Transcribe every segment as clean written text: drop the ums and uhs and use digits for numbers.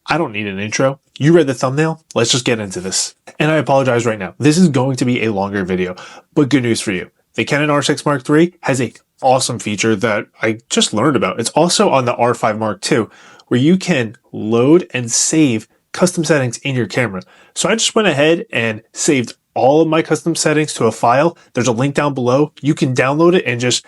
I don't need an intro. You read the thumbnail. Let's just get into this. And I apologize right now. This is going to be a longer video, but good news for you. The Canon R6 Mark III has a awesome feature that I just learned about. It's also on the R5 Mark II, where you can load and save custom settings in your camera. So I just went ahead and saved all of my custom settings to a file. There's a link down below. You can download it and just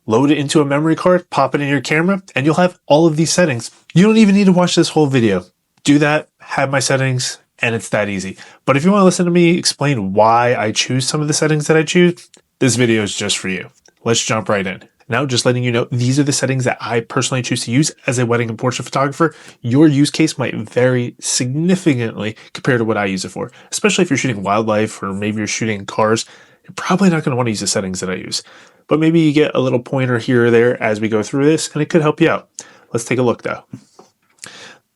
load it into a memory card, pop it in your camera, and you'll have all of these settings. You don't even need to watch this whole video. Do that, have my settings, and it's that easy. But if you want to listen to me explain why I choose some of the settings that I choose, this video is just for you. Let's jump right in. Now, just letting you know, these are the settings that I personally choose to use as a wedding and portrait photographer. Your use case might vary significantly compared to what I use it for, especially if you're shooting wildlife or maybe you're shooting cars. You're probably not going to want to use the settings that I use, but maybe you get a little pointer here or there as we go through this, and it could help you out. Let's take a look though.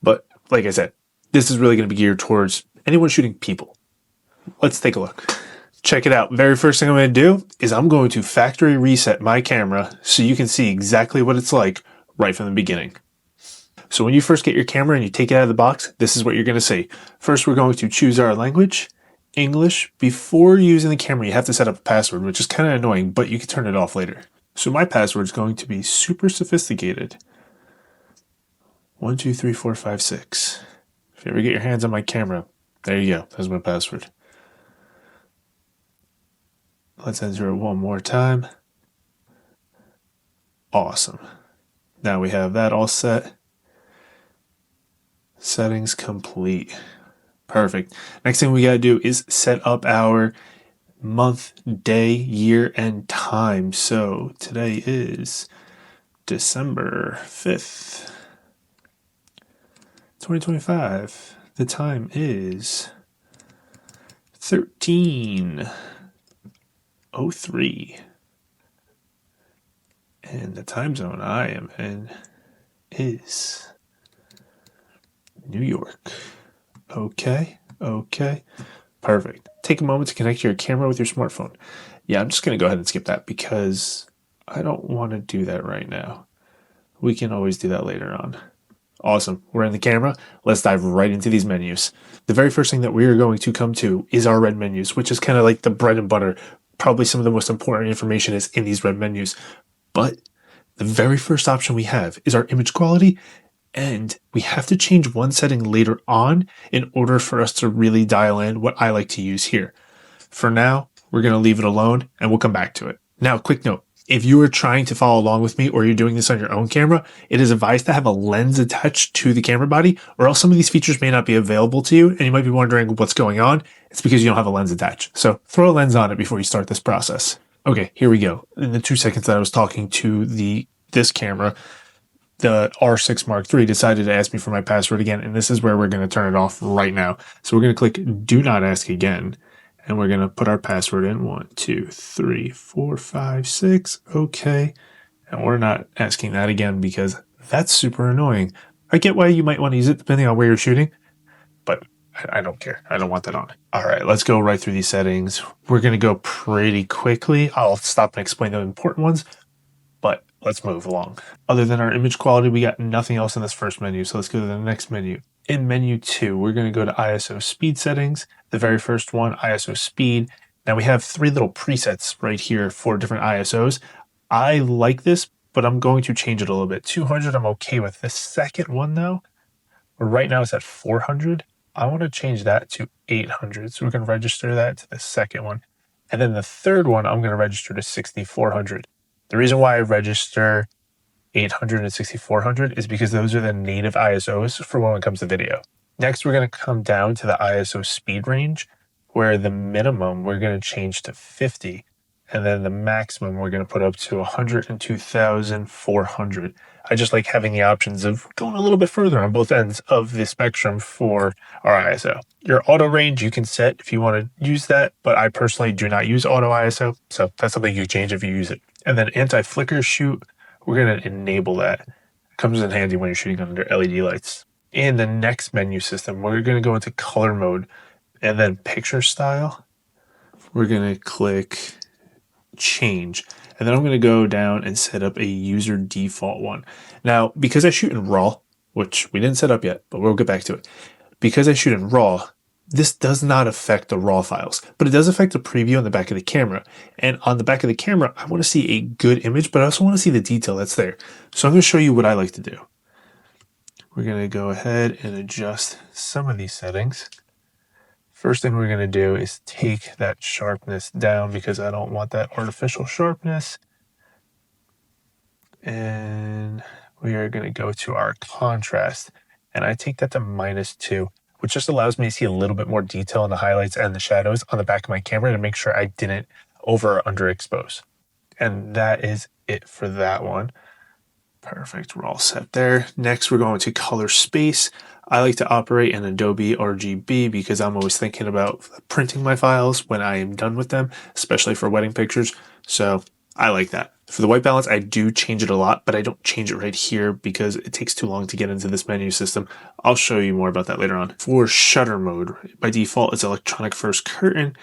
But like I said, this is really going to be geared towards anyone shooting people. Let's take a look. Check it out. Very first thing I'm going to do is I'm going to factory reset my camera so you can see exactly what it's like right from the beginning. So when you first get your camera and you take it out of the box, this is what you're going to see. First, we're going to choose our language, English. Before using the camera, you have to set up a password, which is kind of annoying, but you can turn it off later. So my password is going to be super sophisticated. 123456. If you ever get your hands on my camera, there you go. That's my password. Let's enter it one more time. Awesome. Now we have that all set. Settings complete. Perfect. Next thing we got to do is set up our month, day, year, and time. So today is December 5th, 2025. The time is 13:03. And the time zone I am in is New York. Okay. Perfect. Take a moment to connect your camera with your smartphone. Yeah, I'm just going to go ahead and skip that because I don't want to do that right now. We can always do that later on. Awesome. We're in the camera. Let's dive right into these menus. The very first thing that we are going to come to is our red menus, which is kind of like the bread and butter. Probably some of the most important information is in these red menus. But the very first option we have is our image quality. And we have to change one setting later on in order for us to really dial in what I like to use here. For now, we're going to leave it alone and we'll come back to it. Now, quick note. If you are trying to follow along with me or you're doing this on your own camera, it is advised to have a lens attached to the camera body or else some of these features may not be available to you and you might be wondering what's going on. It's because you don't have a lens attached. So throw a lens on it before you start this process. Okay, here we go. In the 2 seconds that I was talking to this camera, the R6 Mark III decided to ask me for my password again, and this is where we're going to turn it off right now. So we're going to click Do Not Ask Again, and we're going to put our password in 1, 2, 3, 4, 5, 6. Okay, and we're not asking that again because that's super annoying. I get why you might want to use it depending on where you're shooting, but I don't care. I don't want that on. All right, let's go right through these settings. We're going to go pretty quickly. I'll stop and explain the important ones, but let's move along. Other than our image quality, we got nothing else in this first menu. So let's go to the next menu. In menu 2, we're going to go to ISO speed settings. The very first one, ISO speed. Now we have 3 little presets right here for different ISOs. I like this, but I'm going to change it a little bit. 200, I'm okay with. The second one though, right now it's at 400. I want to change that to 800. So we're going to register that to the second one. And then the third one, I'm going to register to 6400. The reason why I register 800 and 6400 is because those are the native ISOs for when it comes to video. Next, we're going to come down to the ISO speed range, where the minimum we're going to change to 50, and then the maximum we're going to put up to 102,400. I just like having the options of going a little bit further on both ends of the spectrum for our ISO. Your auto range you can set if you want to use that, but I personally do not use auto ISO, so that's something you change if you use it. And then anti-flicker shoot, we're going to enable that. It comes in handy when you're shooting under LED lights. In the next menu system, we're going to go into color mode and then picture style. We're going to click change. And then I'm going to go down and set up a user default one. Now, because I shoot in RAW, which we didn't set up yet, but we'll get back to it. Because I shoot in RAW, this does not affect the RAW files, but it does affect the preview on the back of the camera. And on the back of the camera, I want to see a good image, but I also want to see the detail that's there. So I'm going to show you what I like to do. We're going to go ahead and adjust some of these settings. First thing we're going to do is take that sharpness down because I don't want that artificial sharpness. And we are going to go to our contrast, and I take that to -2, which just allows me to see a little bit more detail in the highlights and the shadows on the back of my camera to make sure I didn't over or underexpose. And that is it for that one. Perfect, we're all set there. Next, we're going to color space. I like to operate in Adobe RGB because I'm always thinking about printing my files when I am done with them, especially for wedding pictures. So I like that. For the white balance, I do change it a lot, but I don't change it right here because it takes too long to get into this menu system. I'll show you more about that later on. For shutter mode, by default, it's electronic first curtain.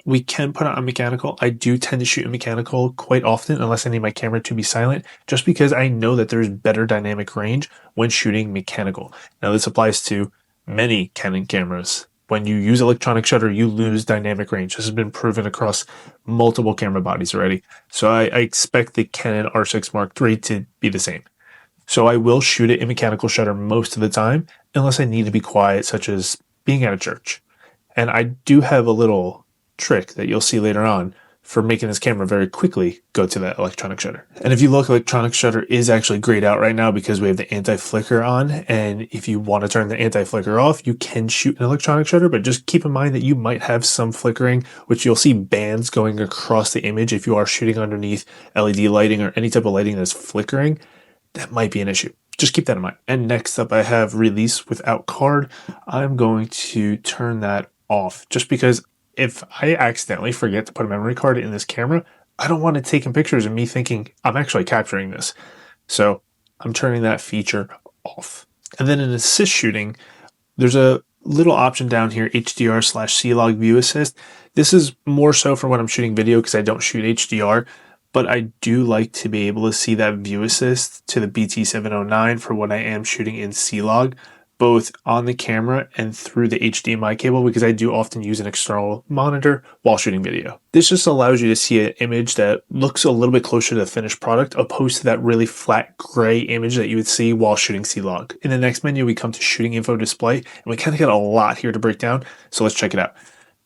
We can put it on mechanical. I do tend to shoot in mechanical quite often unless I need my camera to be silent, just because I know that there's better dynamic range when shooting mechanical. Now this applies to many Canon cameras. When you use electronic shutter, you lose dynamic range. This has been proven across multiple camera bodies already. So I expect the Canon R6 Mark III to be the same. So I will shoot it in mechanical shutter most of the time, unless I need to be quiet, such as being at a church. And I do have a little trick that you'll see later on for making this camera very quickly go to that electronic shutter. And if you look, electronic shutter is actually grayed out right now because we have the anti-flicker on. And if you want to turn the anti-flicker off, you can shoot an electronic shutter, but just keep in mind that you might have some flickering, which you'll see bands going across the image if you are shooting underneath LED lighting or any type of lighting that's flickering. That might be an issue. Just keep that in mind. And next up, I have release without card. I'm going to turn that off just because if I accidentally forget to put a memory card in this camera, I don't want it taking pictures of me thinking I'm actually capturing this. So I'm turning that feature off. And then in assist shooting, there's a little option down here, HDR/C-Log View Assist. This is more so for when I'm shooting video because I don't shoot HDR, but I do like to be able to see that view assist to the BT709 for when I am shooting in C-Log, both on the camera and through the HDMI cable, because I do often use an external monitor while shooting video. This just allows you to see an image that looks a little bit closer to the finished product, opposed to that really flat gray image that you would see while shooting C-Log. In the next menu, we come to shooting info display, and we kind of get a lot here to break down, so let's check it out.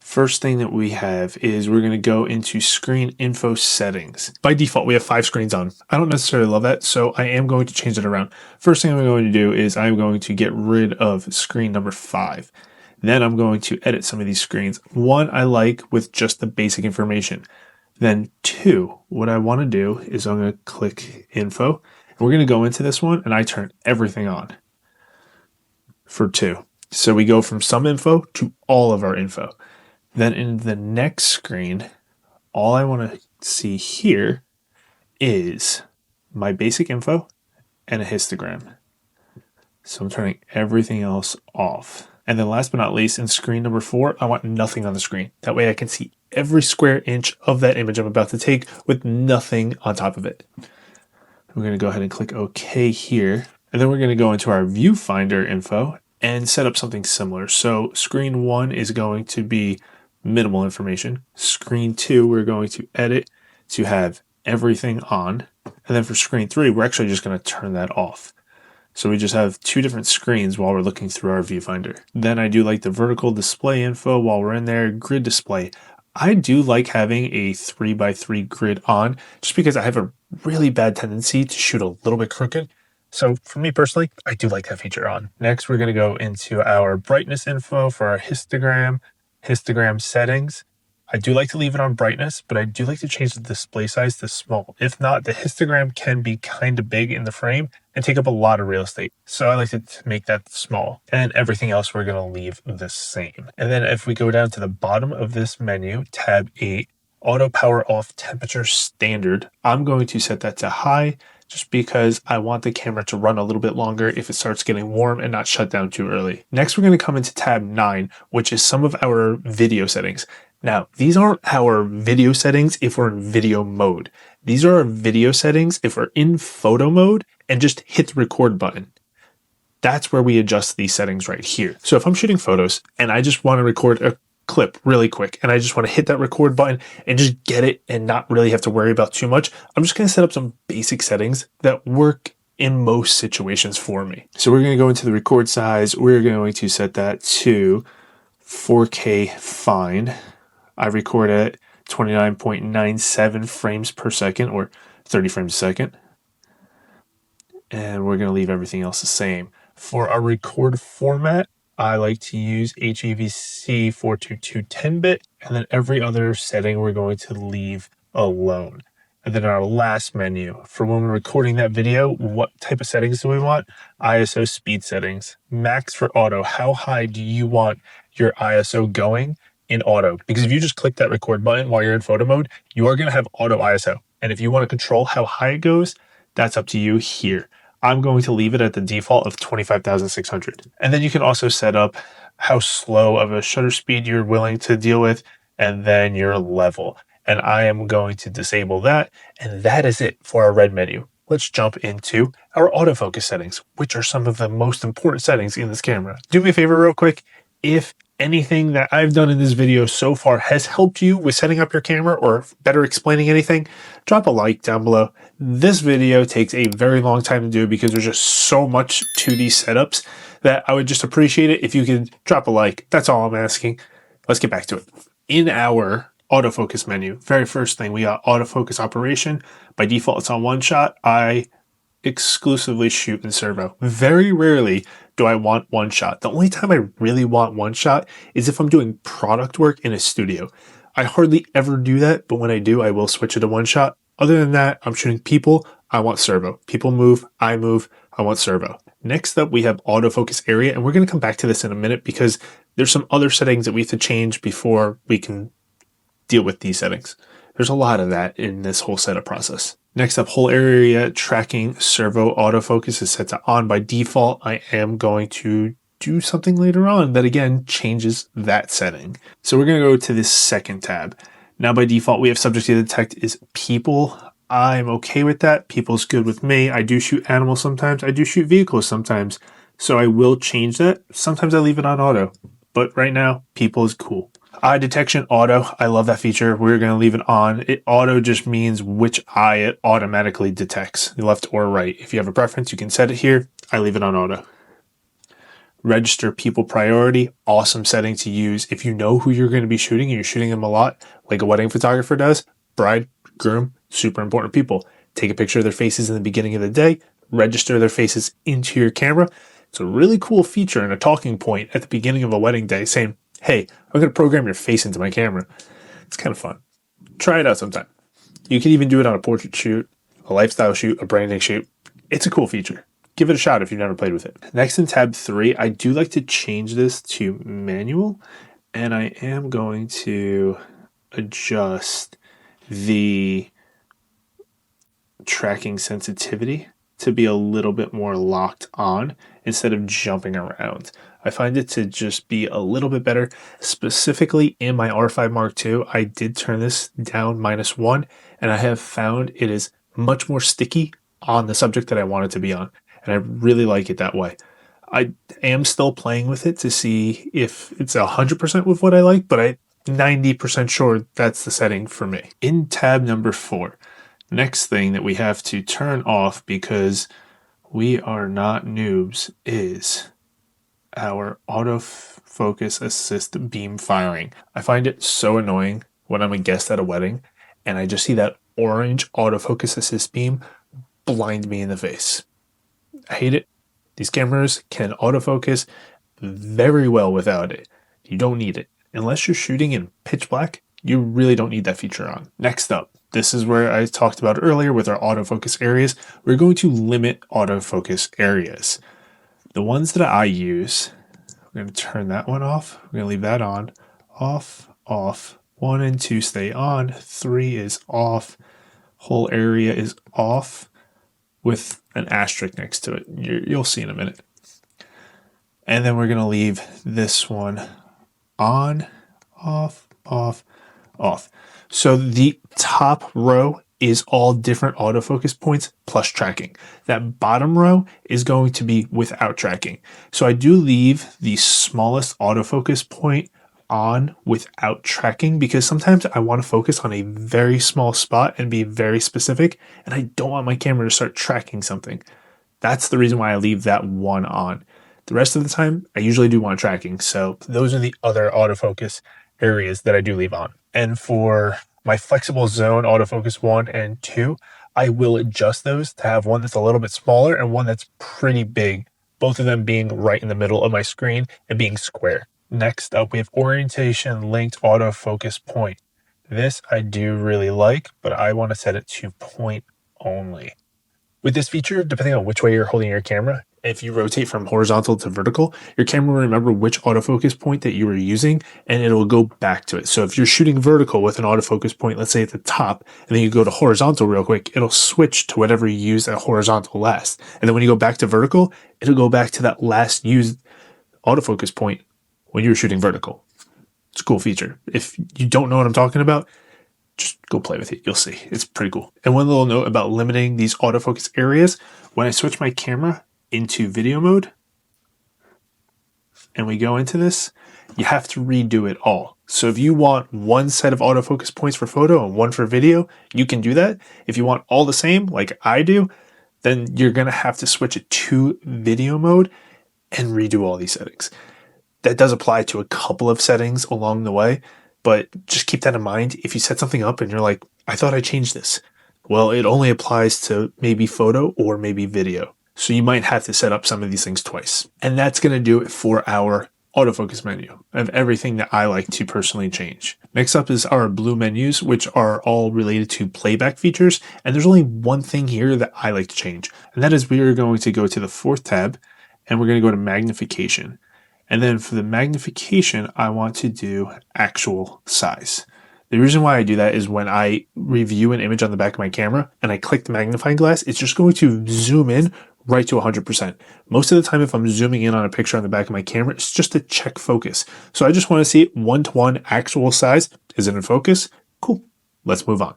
First thing that we have is we're going to go into screen info settings. By default, we have 5 screens on. I don't necessarily love that, so I am going to change it around. First thing I'm going to do is I'm going to get rid of screen number 5. Then I'm going to edit some of these screens. 1 I like with just the basic information. Then 2, what I want to do is I'm going to click info. And we're going to go into this one and I turn everything on for 2. So we go from some info to all of our info. Then in the next screen, all I want to see here is my basic info and a histogram. So I'm turning everything else off. And then last but not least, in screen number 4, I want nothing on the screen. That way I can see every square inch of that image I'm about to take with nothing on top of it. We're going to go ahead and click OK here. And then we're going to go into our viewfinder info and set up something similar. So screen 1 is going to be minimal information. Screen 2, we're going to edit to have everything on. And then for screen 3, we're actually just going to turn that off. So we just have 2 different screens while we're looking through our viewfinder. Then I do like the vertical display info while we're in there, grid display. I do like having a 3x3 grid on just because I have a really bad tendency to shoot a little bit crooked. So for me personally, I do like that feature on. Next, we're going to go into our brightness info for our histogram settings. I do like to leave it on brightness, but I do like to change the display size to small. If not, the histogram can be kind of big in the frame and take up a lot of real estate. So I like to make that small. And everything else we're going to leave the same. And then if we go down to the bottom of this menu, tab 8, auto power off temperature standard, I'm going to set that to high just because I want the camera to run a little bit longer if it starts getting warm and not shut down too early. Next, we're going to come into tab 9, which is some of our video settings. Now, these aren't our video settings if we're in video mode. These are our video settings if we're in photo mode and just hit the record button. That's where we adjust these settings right here. So if I'm shooting photos and I just want to record a clip really quick and I just want to hit that record button and just get it and not really have to worry about too much, I'm just going to set up some basic settings that work in most situations for me. So we're going to go into the record size. We're going to set that to 4K fine. I record at 29.97 frames per second, or 30 frames a second. And we're going to leave everything else the same. For our record format, I like to use HEVC 422 10-bit, and then every other setting we're going to leave alone. And then our last menu, for when we're recording that video, what type of settings do we want? ISO speed settings. Max for auto. How high do you want your ISO going in auto? Because if you just click that record button while you're in photo mode, you are going to have auto ISO. And if you want to control how high it goes, that's up to you here. I'm going to leave it at the default of 25,600. And then you can also set up how slow of a shutter speed you're willing to deal with, and then your level. And I am going to disable that. And that is it for our red menu. Let's jump into our autofocus settings, which are some of the most important settings in this camera. Do me a favor real quick. If anything that I've done in this video so far has helped you with setting up your camera or better explaining anything, drop a like down below. This video takes a very long time to do because there's just so much to these setups that I would just appreciate it if you could drop a like. That's all I'm asking. Let's get back to it. In our autofocus menu, very first thing, we got autofocus operation. By default, it's on one shot. I exclusively shoot in servo. Very rarely do I want one shot. The only time I really want one shot is if I'm doing product work in a studio. I hardly ever do that, but when I do, I will switch it to one shot. Other than that, I'm shooting people, I want servo. People move, I want servo. Next up, we have autofocus area, and we're going to come back to this in a minute because there's some other settings that we have to change before we can deal with these settings. There's a lot of that in this whole setup process. Next up, whole area tracking servo autofocus is set to on by default. I am going to do something later on that again changes that setting. So we're going to go to this second tab. Now by default, we have subject to detect is people. I'm okay with that. People's good with me. I do shoot animals sometimes. I do shoot vehicles sometimes. So I will change that. Sometimes I leave it on auto, but right now people is cool. Eye detection auto. I love that feature. We're going to leave it on. It auto just means which eye it automatically detects, left or right. If you have a preference, you can set it here. I leave it on auto. Register people priority. Awesome setting to use. If you know who you're going to be shooting and you're shooting them a lot, like a wedding photographer does, bride, groom, super important people. Take a picture of their faces in the beginning of the day, register their faces into your camera. It's a really cool feature and a talking point at the beginning of a wedding day saying, hey, I'm going to program your face into my camera. It's kind of fun. Try it out sometime. You can even do it on a portrait shoot, a lifestyle shoot, a branding shoot. It's a cool feature. Give it a shot if you've never played with it. Next in tab 3, I do like to change this to manual, and I am going to adjust the tracking sensitivity to be a little bit more locked on instead of jumping around. I find it to just be a little bit better. Specifically in my R5 Mark II, I did turn this down -1, and I have found it is much more sticky on the subject that I want it to be on, and I really like it that way. I am still playing with it to see if it's 100% with what I like, but I'm 90% sure that's the setting for me. In tab number 4, next thing that we have to turn off because we are not noobs is our autofocus assist beam firing. I find it so annoying when I'm a guest at a wedding and I just see that orange autofocus assist beam blind me in the face. I hate it. These cameras can autofocus very well without it. You don't need it. Unless you're shooting in pitch black, you really don't need that feature on. Next up, this is where I talked about earlier with our autofocus areas. We're going to limit autofocus areas. The ones that I use, we're going to turn that one off. We're going to leave that on. Off, off. 1 and 2 stay on. 3 is off. Whole area is off with an asterisk next to it. You'll see in a minute. And then we're going to leave this one on, off, off, off. So the top row is all different autofocus points plus tracking. That bottom row is going to be without tracking. So I do leave the smallest autofocus point on without tracking because sometimes I want to focus on a very small spot and be very specific, and I don't want my camera to start tracking something. That's the reason why I leave that one on. The rest of the time, I usually do want tracking. So those are the other autofocus areas that I do leave on. And for my flexible zone autofocus 1 and 2, I will adjust those to have one that's a little bit smaller and one that's pretty big, both of them being right in the middle of my screen and being square. Next up, we have orientation linked autofocus point. This I do really like, but I want to set it to point only. With this feature, depending on which way you're holding your camera, if you rotate from horizontal to vertical, your camera will remember which autofocus point that you were using, and it'll go back to it. So if you're shooting vertical with an autofocus point, let's say at the top, and then you go to horizontal real quick, it'll switch to whatever you used at horizontal last. And then when you go back to vertical, it'll go back to that last used autofocus point when you were shooting vertical. It's a cool feature. If you don't know what I'm talking about, just go play with it. You'll see. It's pretty cool. And one little note about limiting these autofocus areas, when I switch my camera into video mode and we go into this, you have to redo it all. So if you want one set of autofocus points for photo and one for video, you can do that. If you want all the same, like I do, then you're going to have to switch it to video mode and redo all these settings. That does apply to a couple of settings along the way, but just keep that in mind. If you set something up and you're like, I thought I changed this. Well, it only applies to maybe photo or maybe video. So you might have to set up some of these things twice. And that's going to do it for our autofocus menu of everything that I like to personally change. Next up is our blue menus, which are all related to playback features. And there's only one thing here that I like to change. And that is we are going to go to the fourth tab and we're going to go to magnification. And then for the magnification, I want to do actual size. The reason why I do that is when I review an image on the back of my camera and I click the magnifying glass, it's just going to zoom in right to 100%. Most of the time, if I'm zooming in on a picture on the back of my camera, it's just to check focus. So I just want to see it 1-to-1 actual size. Is it in focus? Cool. Let's move on.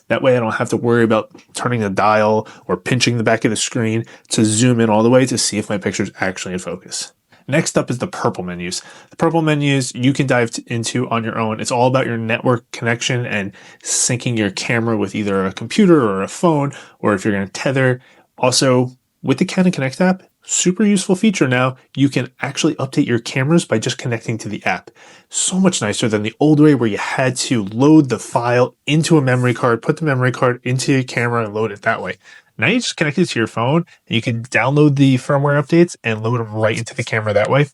That way I don't have to worry about turning the dial or pinching the back of the screen to zoom in all the way to see if my picture is actually in focus. Next up is the purple menus. The purple menus you can dive into on your own. It's all about your network connection and syncing your camera with either a computer or a phone, or if you're going to tether. Also, with the Canon Connect app, super useful feature now, you can actually update your cameras by just connecting to the app. So much nicer than the old way where you had to load the file into a memory card, put the memory card into your camera and load it that way. Now you just connect it to your phone and you can download the firmware updates and load them right into the camera that way.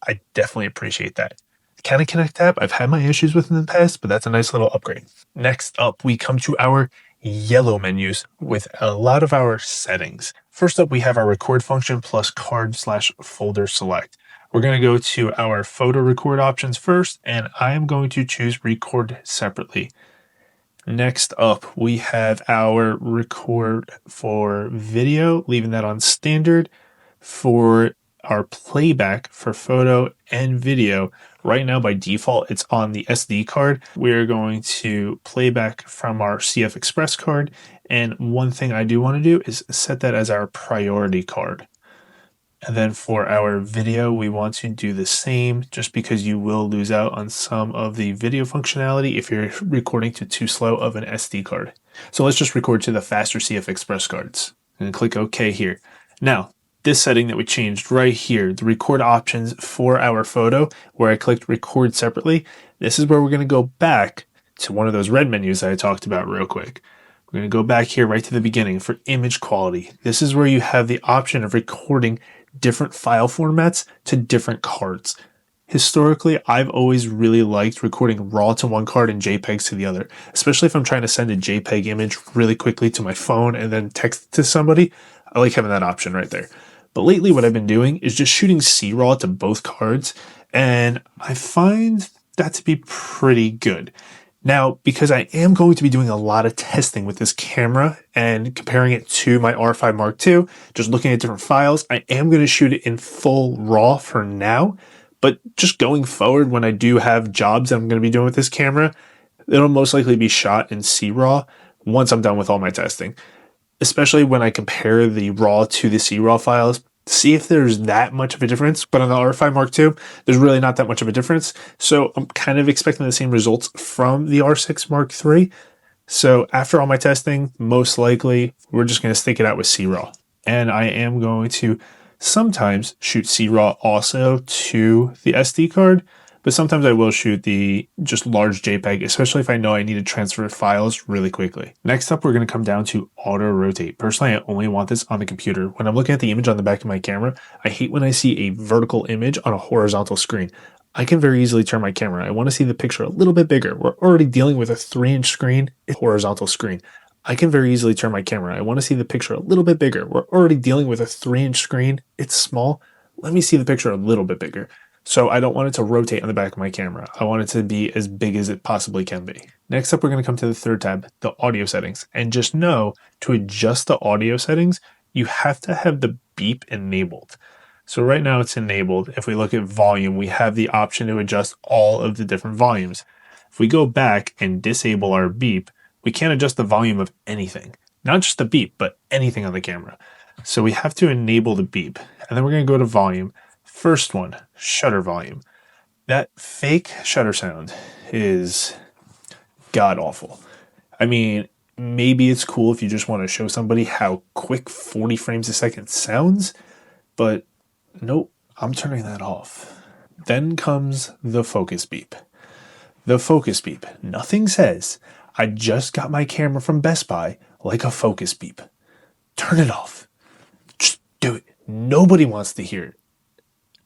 I definitely appreciate that. The Canon Connect app, I've had my issues with in the past, but that's a nice little upgrade. Next up, we come to our yellow menus with a lot of our settings. First up, we have our record function plus card/folder select. We're going to go to our photo record options first, and I am going to choose record separately. Next up, we have our record for video, leaving that on standard. For our playback for photo and video, right now by default, it's on the SD card. We're going to playback from our CF Express card. And one thing I do want to do is set that as our priority card. And then for our video, we want to do the same just because you will lose out on some of the video functionality if you're recording to too slow of an SD card. So let's just record to the faster CF Express cards and click OK here. Now, this setting that we changed right here, the record options for our photo, where I clicked record separately, this is where we're going to go back to one of those red menus that I talked about real quick. We're going to go back here right to the beginning for image quality. This is where you have the option of recording different file formats to different cards. Historically, I've always really liked recording RAW to one card and JPEGs to the other, especially if I'm trying to send a JPEG image really quickly to my phone and then text it to somebody. I like having that option right there. But lately what I've been doing is just shooting CRAW to both cards, and I find that to be pretty good. Now, because I am going to be doing a lot of testing with this camera and comparing it to my R5 Mark II, just looking at different files, I am going to shoot it in full RAW for now. But just going forward, when I do have jobs that I'm going to be doing with this camera, it'll most likely be shot in CRAW. once I'm done with all my testing, especially when I compare the RAW to the C-RAW files, see if there's that much of a difference. But on the R5 Mark II, there's really not that much of a difference. So I'm kind of expecting the same results from the R6 Mark III. So after all my testing, most likely we're just going to stick it out with C-RAW. And I am going to sometimes shoot C-RAW also to the SD card, but sometimes I will shoot the just large JPEG, especially if I know I need to transfer files really quickly. Next up, we're going to come down to auto rotate. Personally, I only want this on the computer. When I'm looking at the image on the back of my camera, I hate when I see a vertical image on a horizontal screen. I can very easily turn my camera. I want to see the picture a little bit bigger. We're already dealing with a 3-inch screen, horizontal screen. I can very easily turn my camera. I want to see the picture a little bit bigger. We're already dealing with a 3-inch screen. It's small. Let me see the picture a little bit bigger. So I don't want it to rotate on the back of my camera. I want it to be as big as it possibly can be. Next up, we're going to come to the third tab, the audio settings. And just know, to adjust the audio settings, you have to have the beep enabled. So right now it's enabled. If we look at volume, we have the option to adjust all of the different volumes. If we go back and disable our beep, we can't adjust the volume of anything. Not just the beep, but anything on the camera. So we have to enable the beep. And then we're going to go to volume. First one, shutter volume. That fake shutter sound is god awful. I mean, maybe it's cool if you just want to show somebody how quick 40 frames a second sounds, but nope, I'm turning that off. Then comes the focus beep. The focus beep. Nothing says, I just got my camera from Best Buy, like a focus beep. Turn it off. Just do it. Nobody wants to hear it.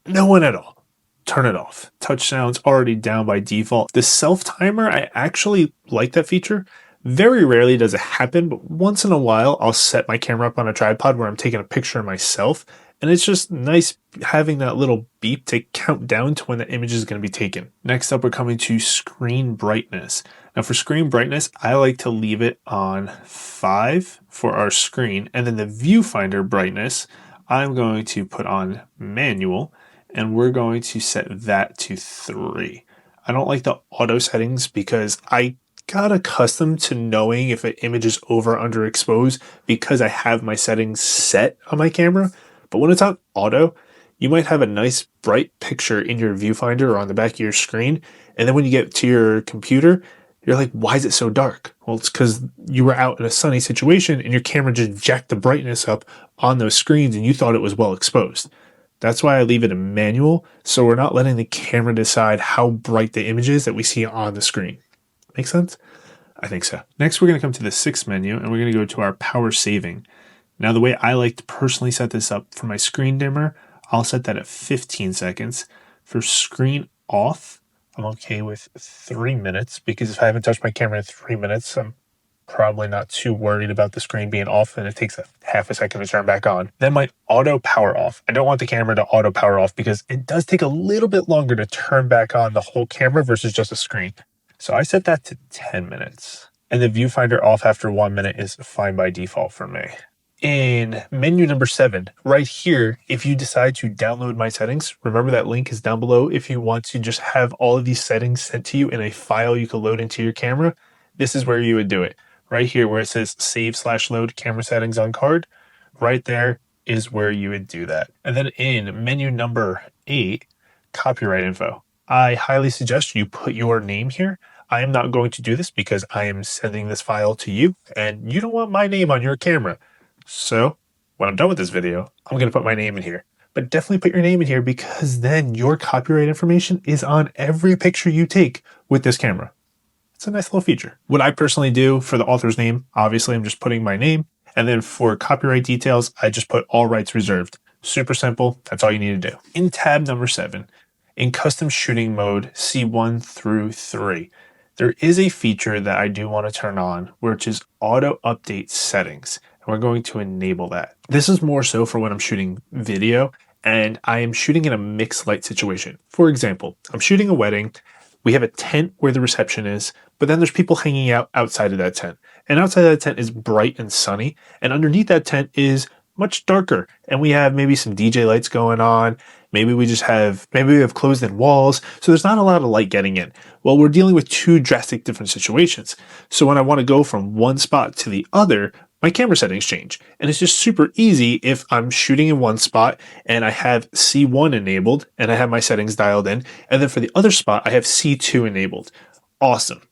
No one at all. Turn it off. Touch sound's already down by default. The self timer, I actually like that feature. Very rarely does it happen, but once in a while, I'll set my camera up on a tripod where I'm taking a picture of myself. And it's just nice having that little beep to count down to when the image is going to be taken. Next up, we're coming to screen brightness. Now for screen brightness, I like to leave it on 5 for our screen. And then the viewfinder brightness, I'm going to put on manual. And we're going to set that to 3. I don't like the auto settings because I got accustomed to knowing if an image is over or underexposed because I have my settings set on my camera. But when it's on auto, you might have a nice bright picture in your viewfinder or on the back of your screen. And then when you get to your computer, you're like, why is it so dark? Well, it's because you were out in a sunny situation and your camera just jacked the brightness up on those screens and you thought it was well exposed. That's why I leave it in manual, so we're not letting the camera decide how bright the image is that we see on the screen. Make sense? I think so. Next, we're going to come to the 6th menu, and we're going to go to our power saving. Now, the way I like to personally set this up for my screen dimmer, I'll set that at 15 seconds. For screen off, I'm okay with 3 minutes, because if I haven't touched my camera in 3 minutes, I'm probably not too worried about the screen being off, and it takes a half a second to turn back on. Then my auto power off. I don't want the camera to auto power off because it does take a little bit longer to turn back on the whole camera versus just a screen. So I set that to 10 minutes. And the viewfinder off after 1 minute is fine by default for me. In menu number 7, right here, if you decide to download my settings, remember that link is down below. If you want to just have all of these settings sent to you in a file you can load into your camera, this is where you would do it. Right here where it says save/load camera settings on card, right there is where you would do that. And then in menu number 8, copyright info. I highly suggest you put your name here. I am not going to do this because I am sending this file to you and you don't want my name on your camera. So when I'm done with this video, I'm going to put my name in here. But definitely put your name in here because then your copyright information is on every picture you take with this camera. It's a nice little feature. What I personally do for the author's name, obviously I'm just putting my name. And then for copyright details, I just put all rights reserved. Super simple. That's all you need to do. In tab number 7, in custom shooting mode C1 through 3, there is a feature that I do want to turn on, which is auto update settings. And we're going to enable that. This is more so for when I'm shooting video and I am shooting in a mixed light situation. For example, I'm shooting a wedding. We have a tent where the reception is, but then there's people hanging out outside of that tent. And outside of that tent is bright and sunny. And underneath that tent is much darker, and we have maybe some DJ lights going on. Maybe we have closed in walls, so there's not a lot of light getting in. Well, we're dealing with two drastic different situations. So when I want to go from one spot to the other, my camera settings change. And it's just super easy if I'm shooting in one spot and I have C1 enabled and I have my settings dialed in. And then for the other spot, I have C2 enabled. Awesome.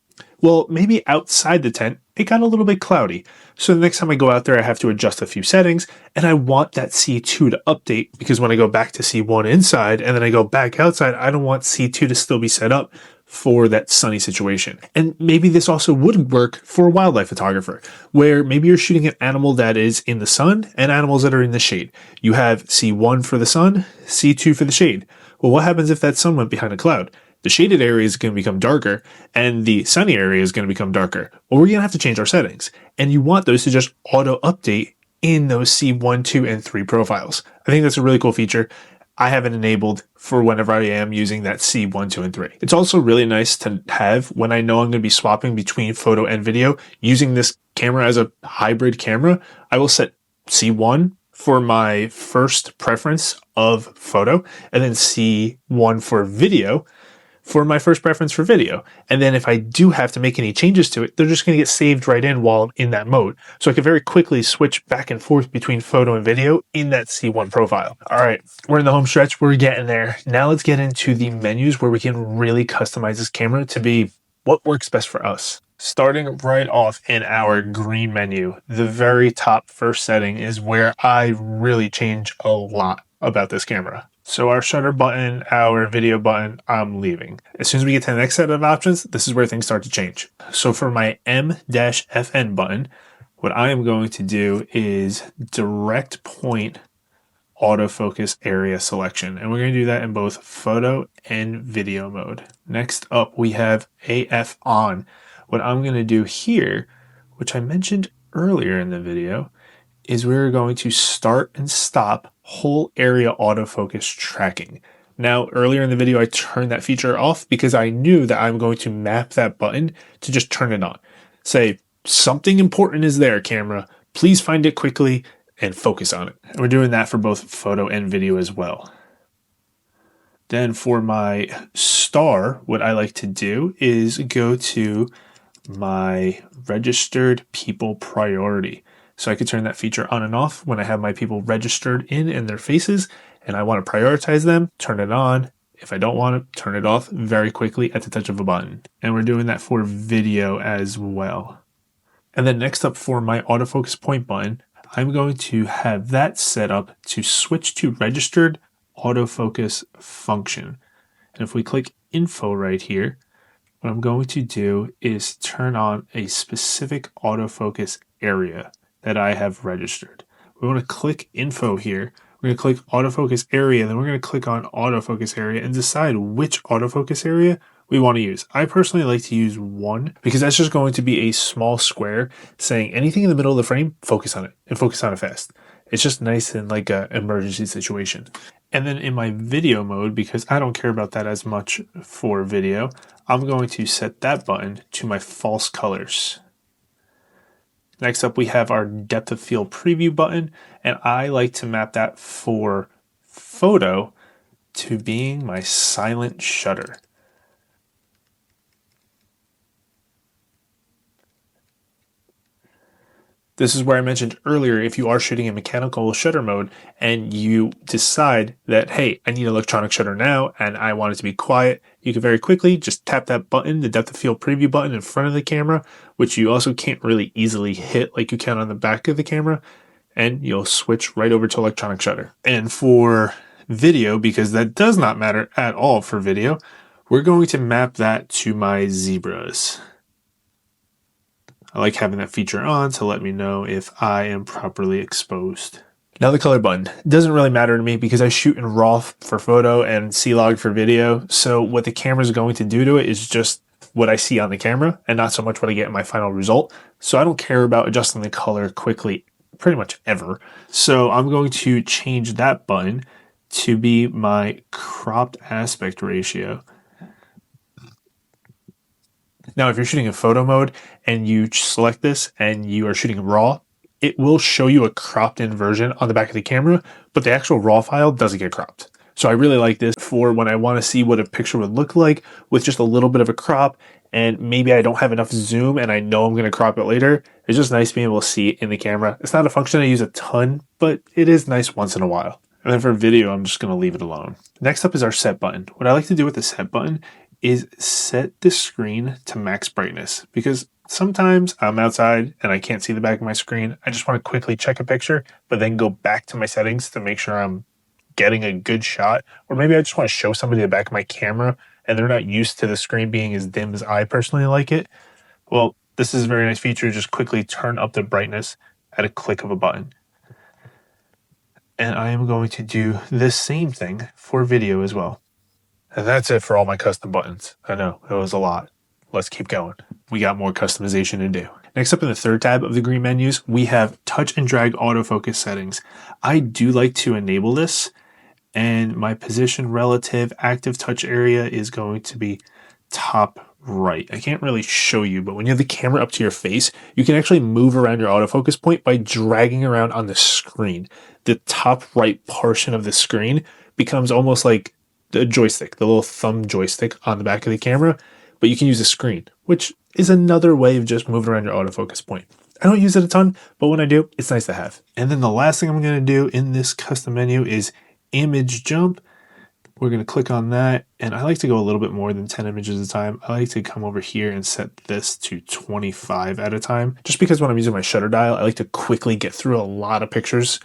Well, maybe outside the tent, it got a little bit cloudy. So the next time I go out there, I have to adjust a few settings, and I want that C2 to update because when I go back to C1 inside and then I go back outside, I don't want C2 to still be set up for that sunny situation. And maybe this also would work for a wildlife photographer, where maybe you're shooting an animal that is in the sun and animals that are in the shade. You have C1 for the sun, C2 for the shade. Well, what happens if that sun went behind a cloud? The shaded area is going to become darker and the sunny area is going to become darker. Well, we're going to have to change our settings. And you want those to just auto update in those C1, 2, and 3 profiles. I think that's a really cool feature. I have it enabled for whenever I am using that C1, 2, and 3. It's also really nice to have when I know I'm going to be swapping between photo and video. Using this camera as a hybrid camera, I will set C1 for my first preference of photo and then C1 for video for my first preference for video. And then if I do have to make any changes to it, they're just going to get saved right in while I'm in that mode. So I can very quickly switch back and forth between photo and video in that C1 profile. All right, we're in the home stretch. We're getting there. Now let's get into the menus where we can really customize this camera to be what works best for us. Starting right off in our green menu, the very top first setting is where I really change a lot about this camera. So our shutter button, our video button, I'm leaving. As soon as we get to the next set of options, this is where things start to change. So for my M-FN button, what I am going to do is direct point autofocus area selection. And we're going to do that in both photo and video mode. Next up, we have AF on. What I'm going to do here, which I mentioned earlier in the video, is we're going to start and stop whole area autofocus tracking. Now, earlier in the video, I turned that feature off because I knew that I'm going to map that button to just turn it on. Say, something important is there, camera. Please find it quickly and focus on it. And we're doing that for both photo and video as well. Then for my star, what I like to do is go to my registered people priority. So I could turn that feature on and off when I have my people registered in and their faces, and I want to prioritize them, turn it on. If I don't want to, turn it off very quickly at the touch of a button. And we're doing that for video as well. And then next up for my autofocus point button, I'm going to have that set up to switch to registered autofocus function. And if we click info right here, what I'm going to do is turn on a specific autofocus area that I have registered. We want to click info here. We're going to click autofocus area, then we're going to click on autofocus area and decide which autofocus area we want to use. I personally like to use 1 because that's just going to be a small square saying anything in the middle of the frame, focus on it and focus on it fast. It's just nice in like an emergency situation. And then in my video mode, because I don't care about that as much for video, I'm going to set that button to my false colors. Next up, we have our depth of field preview button, and I like to map that for photo to being my silent shutter. This is where I mentioned earlier, if you are shooting in mechanical shutter mode and you decide that, hey, I need electronic shutter now and I want it to be quiet, you can very quickly just tap that button, the depth of field preview button in front of the camera, which you also can't really easily hit like you can on the back of the camera, and you'll switch right over to electronic shutter. And for video, because that does not matter at all for video, we're going to map that to my zebras. I like having that feature on to let me know if I am properly exposed. Now the color button doesn't really matter to me because I shoot in RAW for photo and C-Log for video. So what the camera is going to do to it is just what I see on the camera and not so much what I get in my final result. So I don't care about adjusting the color quickly pretty much ever. So I'm going to change that button to be my cropped aspect ratio. Now, if you're shooting in photo mode and you select this and you are shooting RAW, it will show you a cropped in version on the back of the camera, but the actual raw file doesn't get cropped. So I really like this for when I want to see what a picture would look like with just a little bit of a crop, and maybe I don't have enough zoom and I know I'm going to crop it later. It's just nice being able to see it in the camera. It's not a function I use a ton, but it is nice once in a while. And then for video, I'm just going to leave it alone. Next up is our set button. What I like to do with the set button is set the screen to max brightness, because sometimes I'm outside and I can't see the back of my screen. I just want to quickly check a picture, but then go back to my settings to make sure I'm getting a good shot. Or maybe I just want to show somebody the back of my camera and they're not used to the screen being as dim as I personally like it. Well, this is a very nice feature. Just quickly turn up the brightness at a click of a button. And I am going to do this same thing for video as well. And that's it for all my custom buttons. I know, it was a lot. Let's keep going. We got more customization to do. Next up in the third tab of the green menus, we have touch and drag autofocus settings. I do like to enable this, and my position relative active touch area is going to be top right. I can't really show you, but when you have the camera up to your face, you can actually move around your autofocus point by dragging around on the screen. The top right portion of the screen becomes almost like the joystick, the little thumb joystick on the back of the camera, but you can use the screen, which is another way of just moving around your autofocus point. I don't use it a ton, but when I do, it's nice to have. And then the last thing I'm going to do in this custom menu is image jump. We're going to click on that, and I like to go a little bit more than 10 images at a time. I like to come over here and set this to 25 at a time, just because when I'm using my shutter dial, I like to quickly get through a lot of pictures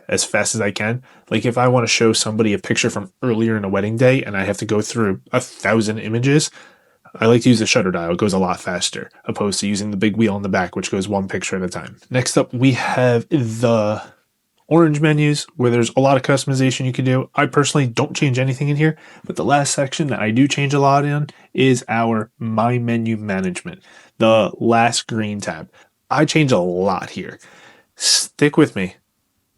as fast as I can. Like if I want to show somebody a picture from earlier in a wedding day and I have to go through 1,000 images, I like to use the shutter dial. It goes a lot faster, opposed to using the big wheel in the back, which goes one picture at a time. Next up, we have the orange menus, where there's a lot of customization you can do. I personally don't change anything in here, but the last section that I do change a lot in is our My Menu Management, the last green tab. I change a lot here. Stick with me.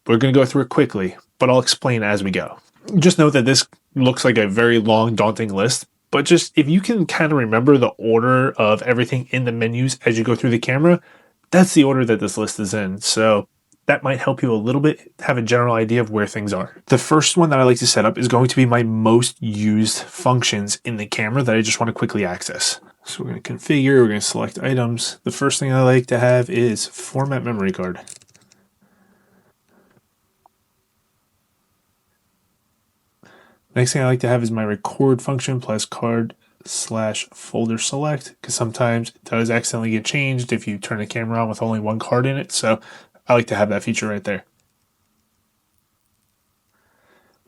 We're going to go through it quickly, but I'll explain as we go. Just note that this looks like a very long, daunting list, but just if you can kind of remember the order of everything in the menus as you go through the camera, that's the order that this list is in. So that might help you a little bit have a general idea of where things are. The first one that I like to set up is going to be my most used functions in the camera that I just want to quickly access. So we're going to configure, we're going to select items. The first thing I like to have is format memory card. Next thing I like to have is my record function plus card/folder select, because sometimes it does accidentally get changed if you turn the camera on with only one card in it. So I like to have that feature right there.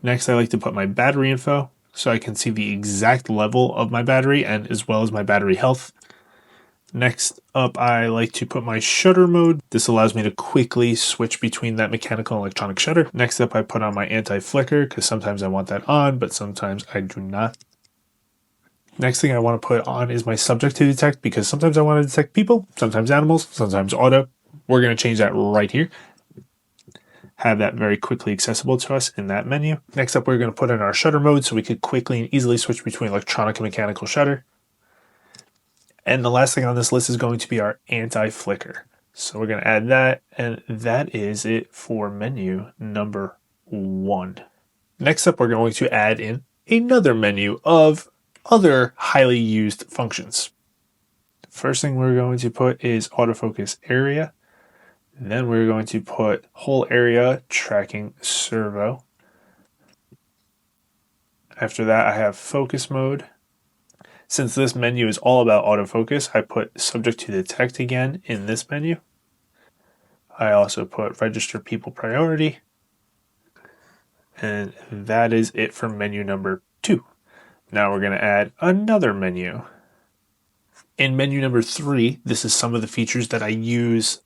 Next, I like to put my battery info so I can see the exact level of my battery and as well as my battery health. Next up, I like to put my shutter mode. This allows me to quickly switch between that mechanical and electronic shutter. Next up, I put on my anti-flicker because sometimes I want that on, but sometimes I do not. Next thing I want to put on is my subject to detect, because sometimes I want to detect people, sometimes animals, sometimes auto. We're going to change that right here. Have that very quickly accessible to us in that menu. Next up, we're going to put in our shutter mode so we could quickly and easily switch between electronic and mechanical shutter. And the last thing on this list is going to be our anti-flicker. So we're going to add that, and that is it for menu number 1. Next up, we're going to add in another menu of other highly used functions. First thing we're going to put is autofocus area. Then we're going to put whole area tracking servo. After that, I have focus mode. Since this menu is all about autofocus, I put subject to detect again in this menu. I also put register people priority. And that is it for menu number 2. Now we're going to add another menu. In menu number 3, this is some of the features that I use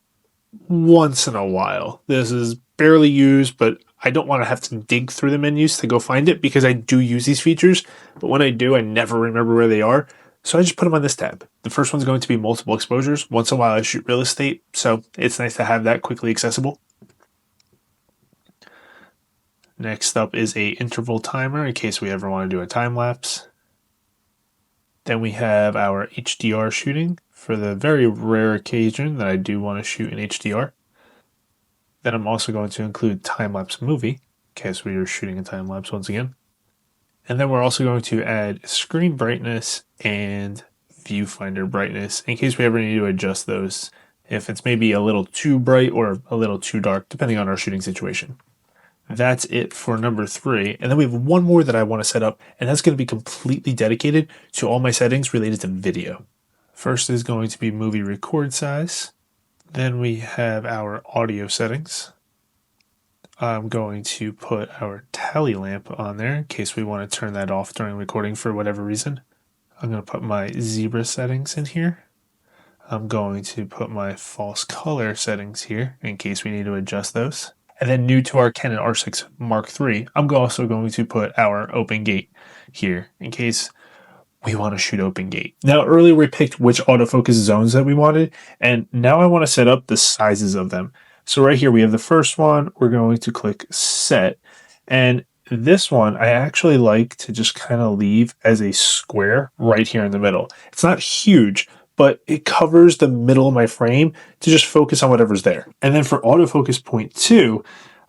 once in a while. This is barely used, but I don't want to have to dig through the menus to go find it because I do use these features, but when I do, I never remember where they are. So I just put them on this tab. The first one's going to be multiple exposures. Once in a while I shoot real estate, so it's nice to have that quickly accessible. Next up is a interval timer in case we ever want to do a time lapse. Then we have our HDR shooting for the very rare occasion that I do want to shoot in HDR. Then I'm also going to include time-lapse movie, in case we are shooting a time-lapse once again. And then we're also going to add screen brightness and viewfinder brightness in case we ever need to adjust those if it's maybe a little too bright or a little too dark, depending on our shooting situation. That's it for number 3. And then we have one more that I want to set up, and that's going to be completely dedicated to all my settings related to video. First is going to be movie record size. Then we have our audio settings. I'm going to put our tally lamp on there in case we want to turn that off during recording for whatever reason. I'm going to put my zebra settings in here. I'm going to put my false color settings here in case we need to adjust those. And then new to our Canon R6 Mark III, I'm also going to put our open gate here in case we want to shoot open gate. Now, earlier we picked which autofocus zones that we wanted, and now I want to set up the sizes of them. So right here we have the first one. We're going to click set, and this one I actually like to just kind of leave as a square right here in the middle. It's not huge, but it covers the middle of my frame to just focus on whatever's there. And then for autofocus point 2,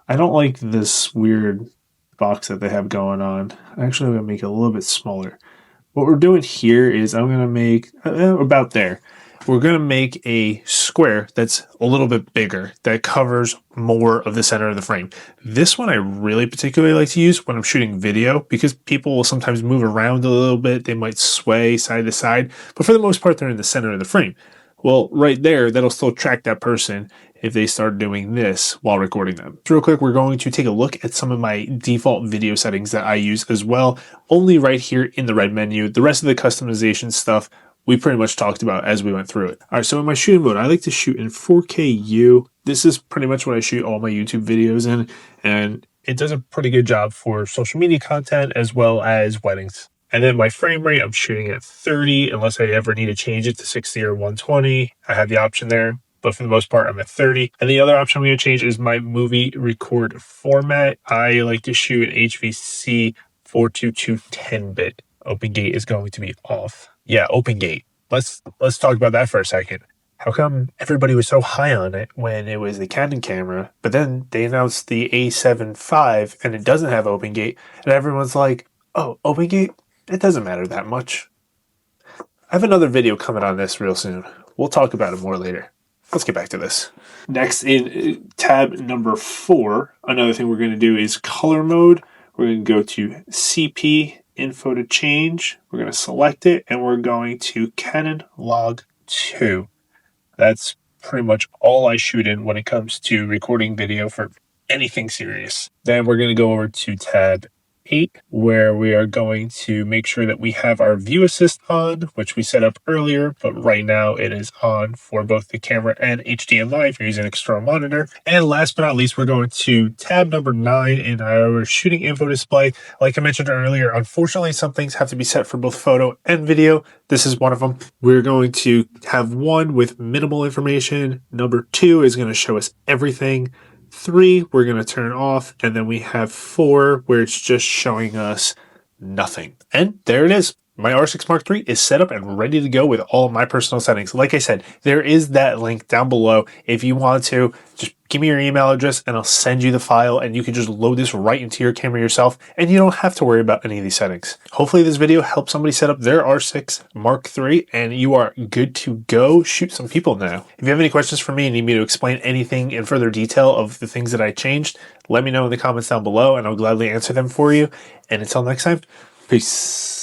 I don't like this weird box that they have going on. Actually, I'm going to make it a little bit smaller. What we're doing here is I'm going to make about there. We're going to make a square that's a little bit bigger that covers more of the center of the frame. This one I really particularly like to use when I'm shooting video because people will sometimes move around a little bit. They might sway side to side, but for the most part, they're in the center of the frame. Well, right there, that'll still track that person if they start doing this while recording them. So real quick, we're going to take a look at some of my default video settings that I use as well, only right here in the red menu. The rest of the customization stuff we pretty much talked about as we went through it. All right, so in my shooting mode, I like to shoot in 4K. This is pretty much what I shoot all my YouTube videos in, and it does a pretty good job for social media content as well as weddings. And then my frame rate, I'm shooting at 30, unless I ever need to change it to 60 or 120. I have the option there, but for the most part, I'm at 30. And the other option I'm going to change is my movie record format. I like to shoot HVC 422 10-bit. Open gate is going to be off. Yeah, open gate. Let's talk about that for a second. How come everybody was so high on it when it was the Canon camera, but then they announced the A7 IV and it doesn't have open gate, and everyone's like, oh, open gate? It doesn't matter that much. I have another video coming on this real soon. We'll talk about it more later. Let's get back to this. Next, in tab number 4, another thing we're going to do is color mode. We're going to go to CP, info to change. We're going to select it, and we're going to Canon Log 2. That's pretty much all I shoot in when it comes to recording video for anything serious. Then we're going to go over to tab 8, where we are going to make sure that we have our view assist on, which we set up earlier, but right now it is on for both the camera and HDMI if you're using an external monitor. And last but not least, we're going to tab number 9 in our shooting info display. Like I mentioned earlier, unfortunately, some things have to be set for both photo and video. This is one of them. We're going to have 1 with minimal information. Number 2 is going to show us everything. 3, we're going to turn off, and then we have 4 where it's just showing us nothing. And there it is. My R6 Mark III is set up and ready to go with all my personal settings. Like I said, there is that link down below. If you want to, just give me your email address and I'll send you the file, and you can just load this right into your camera yourself, and you don't have to worry about any of these settings. Hopefully this video helps somebody set up their R6 Mark III and you are good to go shoot some people now. If you have any questions for me and need me to explain anything in further detail of the things that I changed, let me know in the comments down below and I'll gladly answer them for you. And until next time, peace.